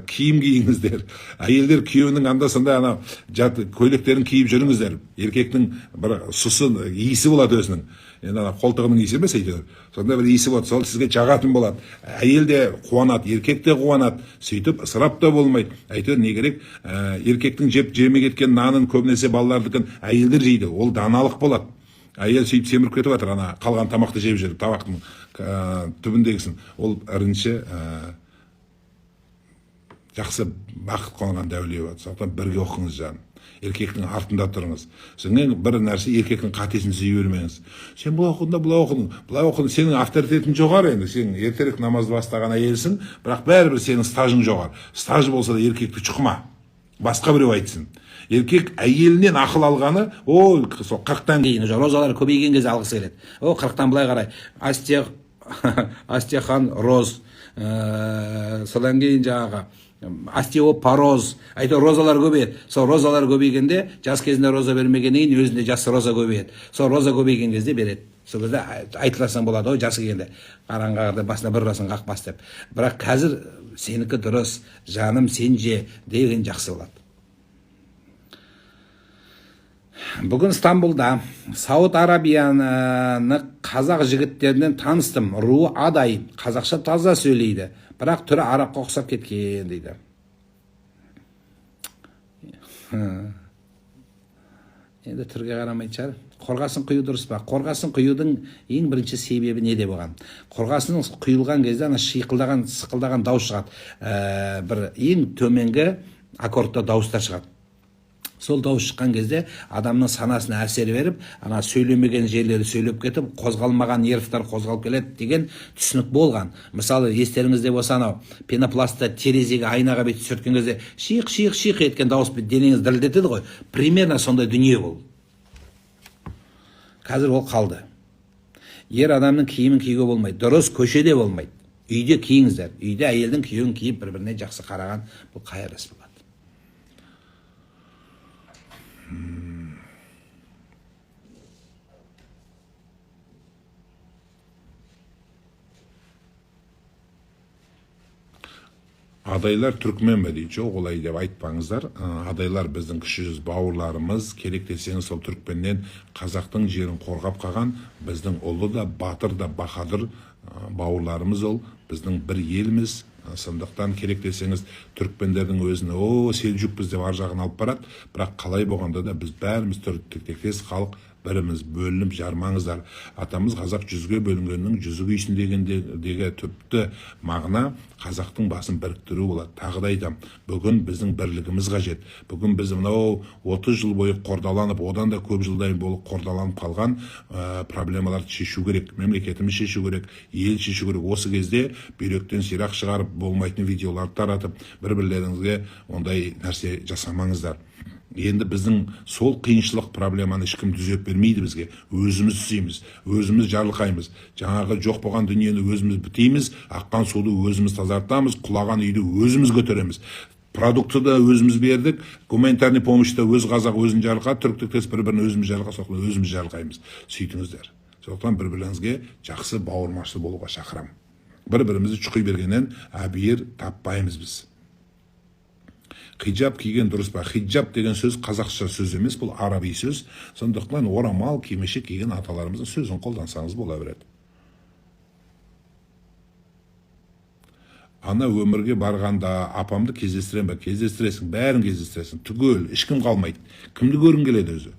киім киіңіздер. Әйелдер күйеуінің анда-санда көйлектерін киіп жүріңіздер. Еркектің бір сұсы, иісі болады өзінің. Енді қолтығының иісі емес әйтеуір. Сонда бір иісі болады, сол сізге жағатын болады. Әйел де қуанады, еркек те қуанады. Сөйтіп ысырап та болмайды. Әйтеуір не керек? Еркектің жемей кеткен нанын көбінесе балалардікін әйелдер жейді. Ол даналық болады. Әйел сөйтіп семіріп кетіп жатыр, қалған тамақты жеп жүріп, табақтың түбіндегісін. Ол бірінші жақсы бақыт қонған дәуле болады. Сондықтан бірге оқыңыз жаным. Еркектің артында тұрыңыз. Сенен бір нәрсе еркектің қатесін сүйе бермеңіз. Сен бұлай оқыдың, сенің авторитетің жоғары енді. Сен ертерек намазды бастаған әйелсің, бірақ бәрібір сенің стажың жоғары. Стаж болса да еркекті шұқыма. Басқа біреу айтсын. Еркек әйелінен ақыл алғаны, сол 40-тан кейін розалар көбейген кезде алғысы келеді. 40-тан былай қарай. Астехан роз. Содан кейін жаңағы остеопороз, әйтеуір розалар көбейеді. Сол розалар көбейгенде, жас кезінде роза бермегеннен кейін өзінде жас роза көбейеді. Сол роза көбейген кезде береді. сол кезде айтыласаң болады, ой жасы келгенде қараңғағырда басына бір ұрасың қақпас деп. Бірақ қазір сенікі дұрыс, жаным сен же деген жақсы болады. Бүгін Стамбулда Сауд Арабияны қазақ жігіттерінен таныстым. Руы адай, қазақша таза сөйлейді, бірақ түрі арабқа ұқсап кеткен дейді. Енді түрге қарамайды шығар. Қорғасын құю дұрыс па? Қорғасын құюдың ең бірінші себебі неде болған? Қорғасын құйылған кезде ана шиқылдаған, сықылдаған дауыс шығады. Бір ең төменгі аккордта дауыстар шығады. Сол дауыс шыққан кезде адамның санасына әсер беріп, ана сөйлемеген жерлері сөйлеп кетіп, қозғалмаған нервтар қозғалып келеді деген түсінік болған. Мысалы, естеріңізде болса, анау пенопластта терезеге, айнаға бет түсірткен кезде шиқ еткен дауыс денеңіз дірілдетеді ғой. Примерно сондай дүние болды. Қазір ол қалды. Ер адамның киімін киюге болмайды. Дұрыс көшеде болмайды. Үйде киіңіздер. Үйде әйелдің күйеуін киіп бір-біріне жақсы қараған, бұл қайырыс болады. Адайлар түркмен бе дейді, жоқ олай деп айтпаңыздар. Адайлар біздің кіші жүз бауырларымыз, керек десеңіз сол түркменнен қазақтың жерін қорғап қалған біздің ұлы да, батыр да, баһадүр бауырларымыз ол, біздің бір еліміз. Сондықтан керек десеңіз түркмендердің өзіне о селжукпіз деп ар жағын алып барады, бірақ қалай болғанда да біз бәріміз тектес халық, біріміз бөлініп жармаңыздар. Атамыз қазақ жүзге бөлінгеннің жүзі күйсін дегендегі түпті мағына қазақтың басын біріктіру болады. Тағы да айтам, бүгін біздің бірлігіміз қажет. Бүгін біз мынау 30 жыл бойы қордаланып, одан да көп жылдай болып қордаланып қалған проблемаларды шешу керек. Мемлекетіміз шешу керек, ел шешу керек. Осы кезде бүйректен сирақ шығарып, болмайтын видеоларды таратып, бір-бірлеріңізге ондай нәрсе жасамаңыздар. Енді біздің сол қиыншылық проблеманы ешкім түзеп бермейді бізге. Өзіміз түсейміз, өзіміз жарылқаймыз. Жаңағы жоқ болған дүниені өзіміз бітейміз, аққан суды өзіміз тазартамыз, құлаған үйді өзіміз көтереміз. Продукты да өзіміз бердік, гуманитарный помощьта өз қазақ өзін жарылқады, түріктіктес бір-бірін өзіміз жарылқасақ, өзіміз жарылқаймыз. Сөйтіңіздер. Сондықтан бір-бірлеріңізге жақсы бауырмашыл болуға шақырамын. Бір-бірімізді шұқи бергеннен әбиір таппаймыз біз. Хиджаб киген дұрыс па? Хиджаб деген сөз қазақша сөз емес, бұл араби сөз. Сондықтан орамал, кимешек киген аталарымыздың сөзін қолдансаңыз бола береді. Ана өмірге барғанда апамды кездестірем бе? Кездестіресің, бәрін кездестіресің. Түгел, ешкім қалмайды. Кімді көргің келеді өзі?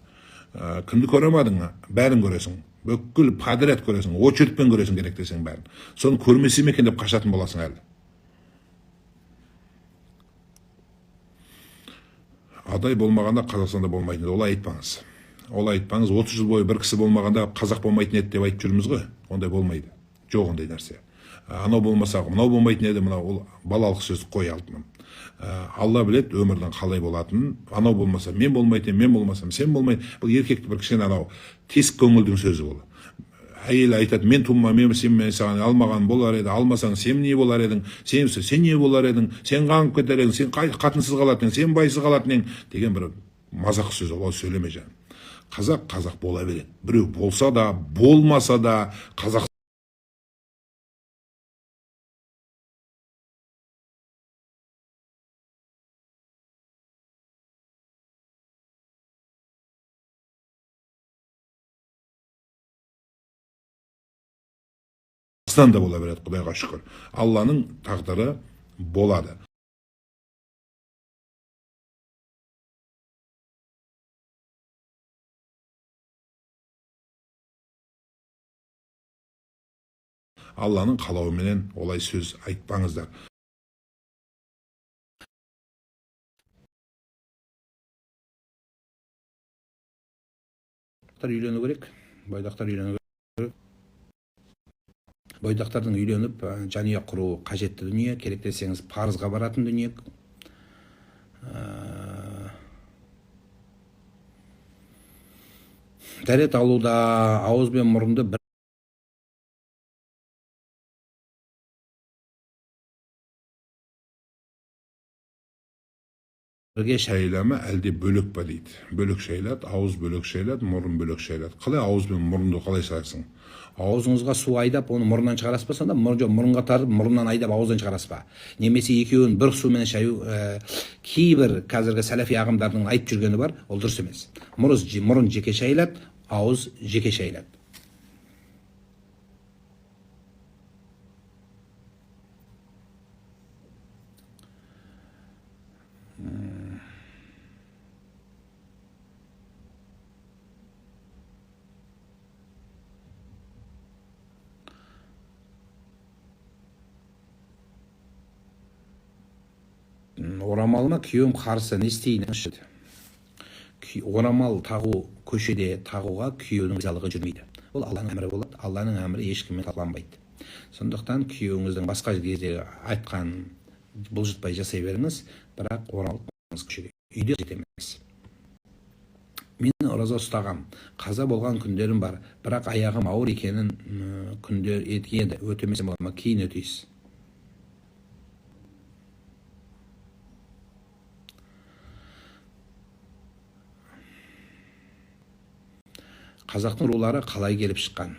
Кімді көремедің? Бәрін көресің. Бүкіл подряд көресің, очередьпен көресің керек десең бәрін. Соны көрмесем екен деп қашатын боласың әлі. Адай болмағанда Қазақстанда болмайтын еді, олай айтпаңыз. Олай айтпаңыз, 30 жыл бойы бір кісі болмағанда қазақ болмайтын еді деп айтып жүрміз ғой. Ондай болмайды. Жоқ ондай нәрсе. Анау болмаса, мынау болмайтын еді, мынау ол балалық сөз қой алтыным. Алла білет өмірдің қалай болатынын. Анау болмаса мен болмайтын, мен болмасам сен болмайтын. Бұл еркекті бір кішкене анау тесік көңілдің сөзі бұл. Әйел айтады, мен тума, мен саған алмаған болар еді, алмасаң сен не болар едің, сен не болар едің, сен қаңып кетер едің, сен қатынсыз қалатын ең, сен байсыз қалатын ең, деген бір мазақ сөз, олай сөйлеме жаным. Қазақ бола береді. Біреу болса да, болмаса да, қазақ да бола береді, Құдайға шүкір. Алланың тағдыры болады. Алланың қалауыменен олай сөз айтпаңыздар. Үйлену керек, бойдақтар үйлену керек. Бойдақтардың үйленіп, жанұя құру қажетті дүние, керек десеңіз парызға баратын дүние. Дәрет алуда ауыз бен мұрынды бірге шайлама әлде бөлек па дейді. Бөлек шайлады, ауыз бөлек шайлады, мұрын бөлек шайлады. Қалай ауыз бен мұрынды қалай шайлайсың? аузыңызға су айдап, оны мұрыннан шығарасыз ба сонда? Мұрынға тартып, мұрыннан айдап, ауыздан шығарасыз ба? Немесе екеуін бір сумен шаю, кейбір қазіргі сәләфи ағымдардың айтып жүргені бар, ол дұрыс емес. Мұрын жеке шайлады, ауыз жеке шайлады. Орамалыма күйеуім қарсы, не істейін? Орамал тағу, көшеде тағуға күйеудің ризалығы жүрмейді. Ол Алланың әмірі болады. Алланың әмірі ешкіммен талқыланбайды. Сондықтан күйеуіңіздің басқа кезде айтқан бұлжытпай жасай беріңіз, бірақ орамал көшеде, үйде жетеміз. Мен ораза ұстағам, қаза болған күндерім бар, бірақ аяғым ауыр екенін күндер еді, өтемесе бола ма? Кейін өтейсіз. Қазақтың рулары қалай келіп шыққан?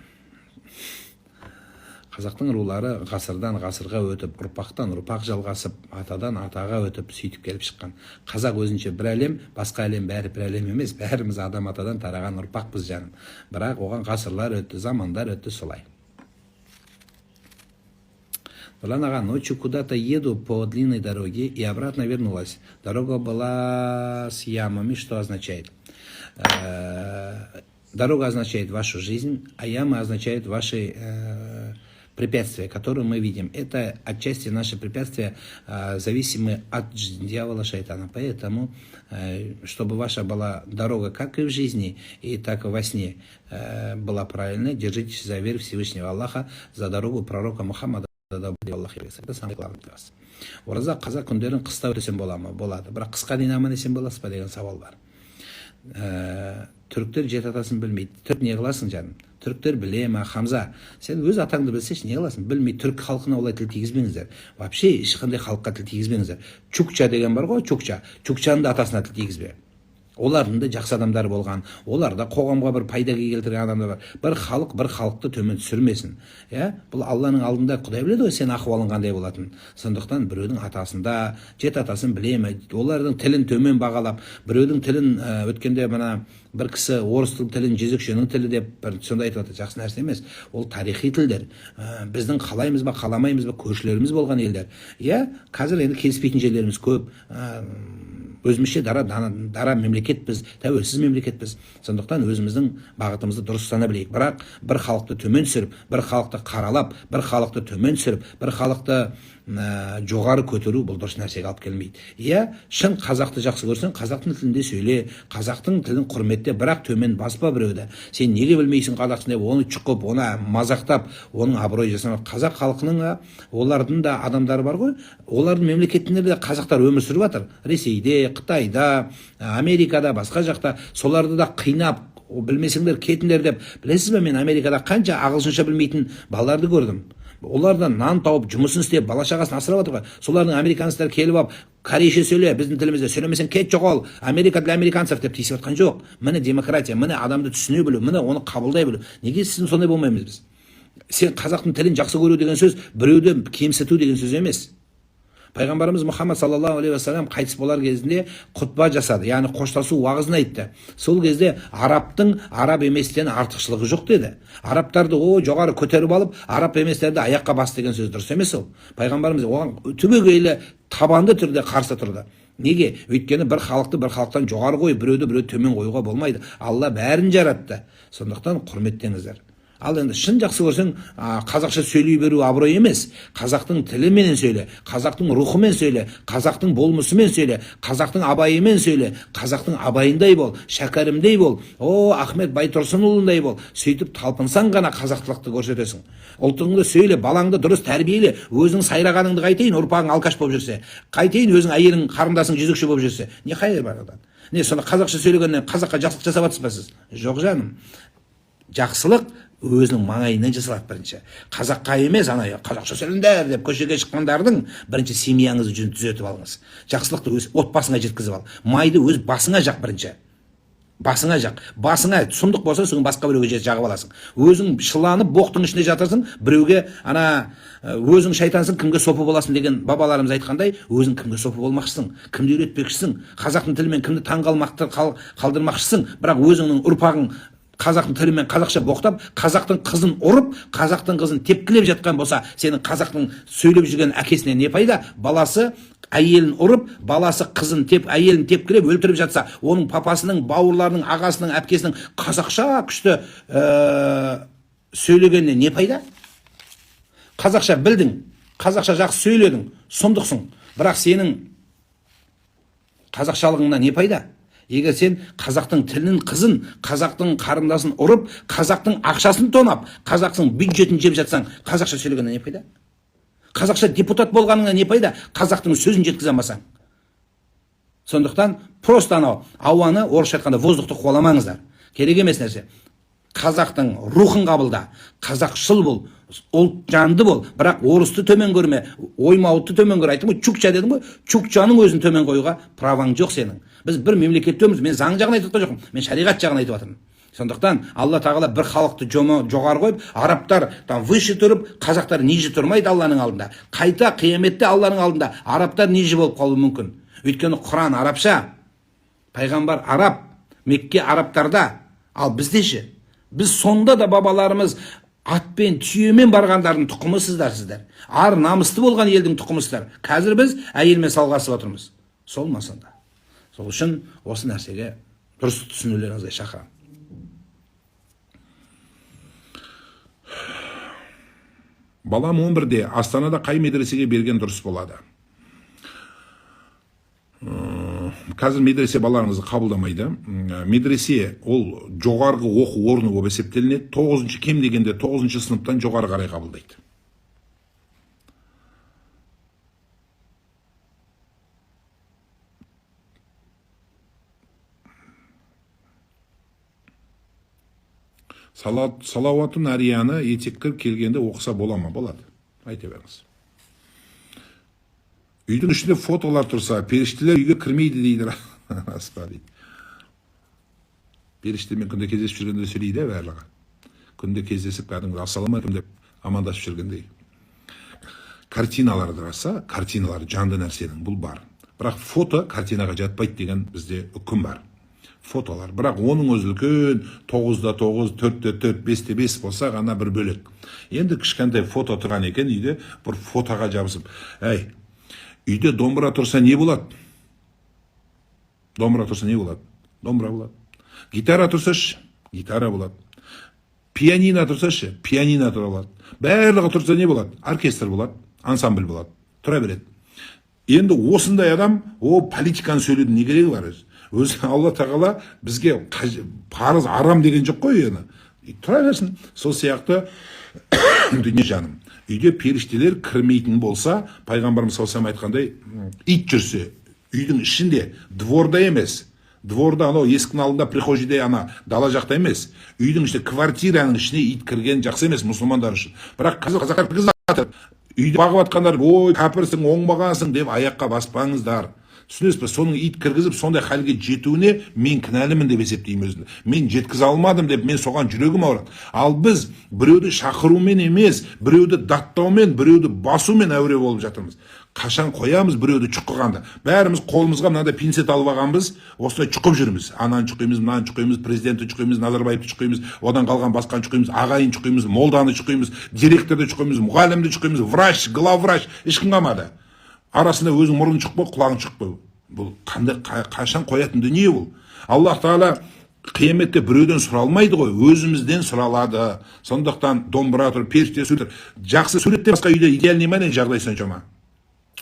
Қазақтың рулары ғасырдан ғасырға өтіп, ұрпақтан ұрпақ жалғасып, атадан атаға өтіп, сөйтіп келіп шыққан. Қазақ өзінше бір әлем, басқа әлем бәрі бір әлем емес, бәріміз адам атадан тараған ұрпақпыз жаным. Бірақ оған ғасырлар өтті, замандар өтті, солай. Нұрлан аға, ночью куда-то еду по длинной дороге и обратно вернулась. Дорога была с ямами, что означает? Дорога означает вашу жизнь, а ямы означают ваши препятствия, которые мы видим. Это отчасти наши препятствия зависимы от дьявола, шайтана. Поэтому, чтобы ваша была дорога как и в жизни, и так и во сне была правильной, держитесь за веру Всевышнего Аллаха, за дорогу пророка Мухаммада. Это самое главное для вас. Ораза қазақ күндерін қыста өтесем бола ма? Болады. Бірақ қысқа дейін аман есен боласыз ба деген сауал бар. Түріктер жет атасын білмейді. Түрк не қыласың жаным? Түріктер біле ма? Хамза, сен өз атаңды білсеш не қыласың? Білмей түрк халқына олай тіл тигізбеңіздер. Вообще ешқандай халыққа тіл тигізбеңіздер. Чукча деген бар ғой, чукча. Чукчаның да атасына тіл тигізбе. Олардың да жақсы адамдар болған, олар да қоғамға бір пайда келтірген адамдар бар. Бір халық бір халықты төмен түсірмесін. Бұл Алланың алдында Құдай біледі ғой сен ахуалың қандай болатын. Сондықтан біреудің атасында, жет атасын біле ме? Олардың тілін төмен бағалап, біреудің тілін өткенде мына бір кісі орыстың тілін жезөкшенің тілі деп сонда айтып жатыр. Жақсы нәрсе емес. Ол тарихи тілдер. Біздің қалаймыз ба, қаламаймыз ба, көршілеріміз болған елдер. Қазір енді келіспейтін жерлеріміз көп. Өзімізше дара мемлекетпіз, тәуелсіз мемлекетпіз. Сондықтан өзіміздің бағытымызды дұрыс ұстана білейік. Бірақ бір халықты төмен түсіріп, бір халықты қаралап, бір халықты төмен түсіріп, бір халықты жоғары көтеру бұл дұрыс нәрсеге алып келмейді. Шын қазақты жақсы көрсең, қазақтың тілінде сөйле, қазақтың тілін құрметте, бірақ төмен баспа біреуді. Сен неге білмейсің қазақшын деп, оны чұқып, оны мазақтап, оның абырой жасамақ. Қазақ халқының олардың да адамдары бар ғой, олардың мемлекетінде де қазақтар өмір сүріп жатыр. Ресейде, Қытайда, Америкада, басқа жақта, соларды да қинап, білмесеңдер кетіңдер деп. Білесіз бе, мен Америкада қанша ағылшынша білмейтін балаларды көрдім. Олардан нан тауып, жұмысын істеп, бала шағасын асырап отыр. Солардың американецтер келіп алып, корейше сөйле, біздің тілімізде сөйлемесең кет жоғал, Америка для американцев деп тиісіп жатқан жоқ. Міне демократия, міне адамды түсіне білу, міне оны қабылдай білу. Неге сіздің сондай болмаймыз біз? Сен қазақтың тілін жақсы көру деген сөз біреуді кемсіту деген сөз емес. Пайғамбарымыз Мұхаммад саллаллаху алейхи вассалам қайтыс болар кезінде құтба жасады, яғни қоштасу уағызын айтты. Сол кезде арабтың араб еместен артықшылығы жоқ деді. Арабтарды жоғары көтеріп алып, араб еместерді аяққа бас деген сөз дұрыс емес ол. Пайғамбарымыз оған түбегейлі табанды түрде қарсы тұрды. Неге? Өйткені бір халықты бір халықтан жоғары қойып, біреуді төмен қоюға болмайды. Алла бәрін жаратты. Сондықтан құрметтеңіздер. Ал енді шын жақсы көрсең, қазақша сөйлей беру абырой емес. Қазақтың тіліменен сөйле, қазақтың рухымен сөйле, қазақтың болмысымен сөйле, қазақтың абайымен сөйле, қазақтың абайындай бол, шәкәрімдей бол, Ахмет Байтұрсынұлындай бол. Сөйтіп талпынсаң ғана қазақтылықты көрсетесің. Ұлтыңды сөйле, балаңды дұрыс тәрбиеле, өзің сайрағаныңды қайтейін, ұрпағың алқаш болып жүрсе, қайтейін өзің әйелің қарындасың жезөкше болып жүрсе, не қайыр бар одан? Не сонда қазақша сөйлегеннен қазаққа жақсылық жасап жатсыз ба сіз? Жоқ жаным. Жақсылық өзінің маңайынан жасалады бірінші. Қазаққа емес, ана қазақша сөйлеңдер деп көшеге шыққандардың бірінші семьяңызды түзетіп алыңыз. Жақсылықты өз отбасыңа жеткізіп ал. Майды өз басыңа жақ бірінші. Басыңа жақ. Басыңа сұмдық болса, соң басқа біреуге жағып аласың. Өзің шыланып боқтың ішінде жатырсың, біреуге өзің шайтансың, кімге сопы боласың деген бабаларымыз айтқандай, өзің кімге сопы болмақшысың, кімді үйретпекшісің, қазақтың тілімен кімді қалдырмақшысың, бірақ өзіңнің ұрпағың қазақтың тілімен қазақша боқтап, қазақтың қызын ұрып, қазақтың қызын тепкілеп жатқан болса, сенің қазақтың сөйлеп жүрген әкесіне не пайда? Баласы әйелін ұрып, баласы қызын әйелін тепкілеп өлтіріп жатса, оның папасының, бауырларының, ағасының, әпкесінің қазақша күшті сөйлегеніне не пайда? Қазақша білдің, қазақша жақсы сөйледің, сұмдықсың, бірақ сенің қазақшалығыңна не пайда? Егер сен қазақтың тілін, қызын, қазақтың қарындасын ұрып, қазақтың ақшасын тонап, қазақтың бюджетін жеп жатсаң, қазақша сөйлегеніне не пайда? Қазақша депутат болғаныңа не пайда? Қазақтың сөзін жеткізе алмасаң. Сондықтан просто ауаны, орысша айтқанда, воздухты қуаламаңыздар. Керек емес нәрсе. Қазақтың рухын қабылда, қазақшыл бол, ұлт жанды бол, бірақ орысты төмен көрме, оймауытты төмен көр. Айттым ғой, чукча дедім ғой, чукчаның өзін төмен қоюға праваң жоқ сенің. Біз бір мемлекеттеміз, мен заң жағын айтып жоқпын, мен шариғат жағын айтып жатырмын. Сондықтан Алла тағала бір халықты жоғары қойып, арабтар выше тұрып, қазақтар ниже тұрмайды Алланың алдында. Қайта қияметте Алланың алдында арабтар ниже болып қалуы мүмкін. Өйткені Құран арабша, пайғамбар араб, Мекке арабтарда, ал бізде ше. Біз сонда да бабаларымыз атпен, түйемен барғандардың тұқымысыздар сіздер. Ар намысты болған елдің тұқымысыздар. Қазір біз әйелмен салғасып отырмыз. Сол ма сонда? Сол үшін осы нәрсеге дұрыс түсінулеріңізге шақырамын. Балам 11-де Астанада қай медресеге берген дұрыс болады? Қазір медресе балаларыңызды қабылдамайды. Медресе ол жоғарғы оқу орны болып есептелінеді. 9-шы кем дегенде 9-шы сыныптан жоғары қарай қабылдайды. Салауатын арияны етектер келгенде оқыса бола ма? Болады. Айта беріңіз. Үйдің ішінде фотолар тұрса, періштелер үйге кірмейді дейді. Аспа дейді. Періштемен күнде кездесіп жүргенде сөйлейді барлығы. Күнде кездесіп кәдімгі ассалаумағалейкум деп амандасып жүргендей. Картиналар тұрса, картиналар жанды нәрсенің, бұл бар. Бірақ фото картинаға жатпайды деген бізде үкім бар. Фотолар. Бірақ оның өзі үлкен 9-да 9, 4-те 4, 5-те 5 болса ғана бір бөлек. Енді кішкентай фото тұрған екен үйде, бір фотоға жабысып. Үйде домбыра тұрса не болады? Домбыра тұрса не болады? Домбыра болады. Гитара тұрсашы? Гитара болады. Пианино тұрсашы? Пианино тұра болады. Барлығы тұрса не болады? Оркестр болады, ансамбль болады. Тұра береді. Енді осындай адам, политиканы сөйлеудің не керегі бар? Өзі Алла тағала бізге парыз арам деген жоқ қой ені. Тұра берсін. Сол сияқты дүние жаным. Үйде періштелер кірмейтін болса, пайғамбарымыз саллаллаху айтқандай, ит жүрсе, үйдің ішінде, дворда емес, дворда есіктің алдында прихожийде дала жақта емес, үйдің ішінде, квартираның ішіне ит кірген жақсы емес мұсылмандар үшін. Бірақ қазақтар кіргізіп үйде бағып атқандар, ой, кәпірсің, оңбағансың деп аяққа баспаңыздар. Түсінесіз бе? Соның ит кіргізіп, сондай халге жетуіне мен кінәлімін деп есептеймін өзімді. Мен жеткізе алмадым деп, мен соған жүрегім ауырады. Ал біз біреуді шақырумен емес, біреуді даттаумен, біреуді басумен әуре болып жатырмыз. Қашан қоямыз біреуді шұқығанды? Бәріміз қолымызға мынандай пинцет алып алғанбыз, осылай шұқып жүрміз. Ананы шұқимыз, мынаны шұқимыз, президентті шұқимыз, Назарбаевты шұқимыз, одан қалған басқаны шұқимыз, ағайын шұқимыз, молданы шұқимыз, директорды шұқимыз, мұғалімді шұқимыз, врач, главврач, ешкім қалмады. Арасында өзің мұрын шықпау, құлағың шықпау. Бұл қашан қоятын дүние бұл. Аллах тағала қияметте біреуден сұралмайды ғой, өзімізден сұралады. Сондықтан домбыра тұр, періште сөйлер. Жақсы суреттен басқа үйде идеальный мәне жағдай соншама.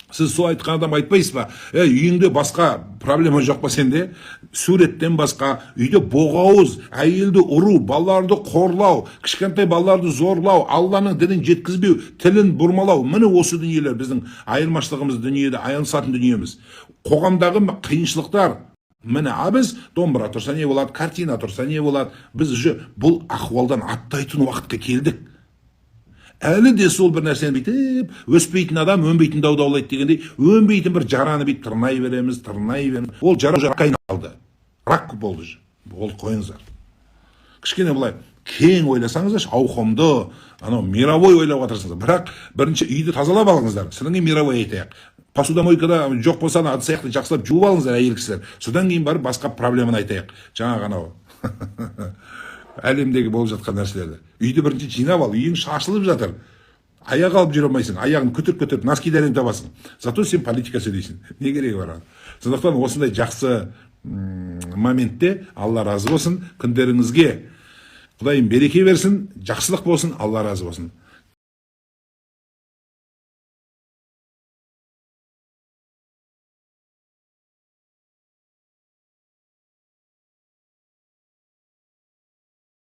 Сіз сол айтқан адам айтпайсыз ба? Үйіңде басқа проблема жоқ па сенде? Суреттен басқа, үйде боғауыз, әйелді ұру, балаларды қорлау, кішкентай балаларды зорлау, Алланың дінін жеткізбеу, тілін бұрмалау. Міне осы дүниелер біздің айырмашылығымыз дүниеде, айырылысатын дүниеміз. Қоғамдағы қиыншылықтар, Міне, біз домбыра тұрса не болады, картина тұрса не болады. Біз уже бұл ахуалдан аттайтын уақытқа келдік. Әлі де сол бір нәрсені бүйтіп, өспейтін адам өнбейтін даулайды дегендей, өнбейтін бір жараны бүйтіп тырнай береміз. Ол жара уже ракқа айналды. Рак болды. Ол қойыңыздар. Кішкене былай кең ойласаңыздар, ауқымды, анау мировой ойлауға тырысыңыздар. Бірақ бірінші үйді тазалап алыңыздар. Содан кейін мировой айтайық. Посудомойкада жоқ болса, ыдыс аяқты жақсылап жуып алыңыздар, әйел кісілер. Содан кейін барып басқа проблеманы айтайық. Жаңағы анау әлемдегі болып жатқан нәрселерді. Үйді бірінші жинап ал, үйің шашылып жатыр. Аяқ алып жүре алмайсың, аяғын көтеріп носки дәрен табасың. Зато сен политика сөйлейсің. Не керегі бар? Сондықтан осындай жақсы моментте Алла разы болсын, күндеріңізге Құдайым береке берсін, жақсылық болсын, Алла разы болсын.